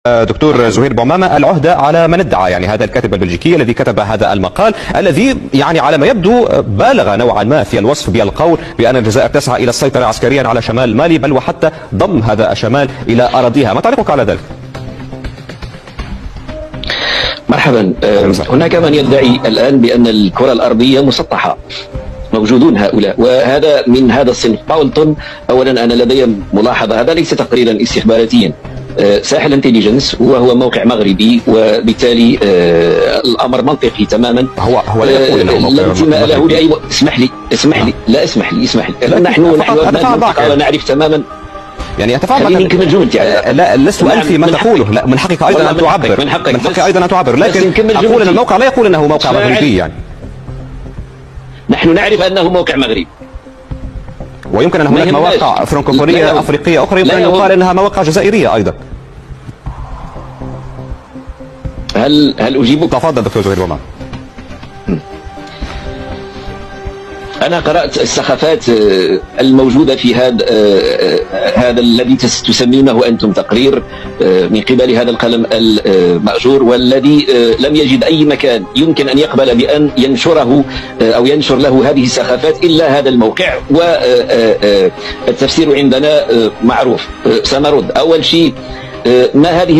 دكتور زهير بومامة العهدة على من ادعى يعني هذا الكاتب البلجيكي الذي كتب هذا المقال الذي يعني على ما يبدو بالغ نوعا ما في الوصف بالقول بأن الجزائر تسعى إلى السيطرة عسكريا على شمال مالي، بل وحتى ضم هذا الشمال إلى أراضيها. ما تعليقك على ذلك؟ مرحبا. هناك من يدعي الآن بأن الكرة الأرضية مسطحة، موجودون هؤلاء، وهذا من هذا الصنف. باولتون، أولا أنا لدي ملاحظة، هذا ليس تقريرا استخباراتيا، ساحل انتليجنس وهو موقع مغربي، وبالتالي الأمر منطقي تماما. هو لا يقول انه موقع مغربي. اسمح لي. نحن منطقة ونعرف تماما. يعني اتفاهم خليني نكمل جملتي. لا لست أنفي ما تقوله، لا من حقك ايضا ان تعبر، من حقك ايضا ان تعبر، لكن اقول ان الموقع لا يقول انه موقع مغربي. يعني نحن نعرف انه موقع مغربي، ويمكن ان هناك مواقع فرنكوفونيه افريقيه اخرى يمكن ان يقال انها مواقع جزائريه ايضا. هل اجيبك؟ تفضل دكتور زهير بومامة. أنا قرأت السخافات الموجودة في هذا الذي تسمونه أنتم تقرير من قبل هذا القلم المأجور، والذي لم يجد أي مكان يمكن أن يقبل بأن ينشره أو ينشر له هذه السخافات إلا هذا الموقع. والتفسير عندنا معروف. سنرد. أول شيء، ما هذه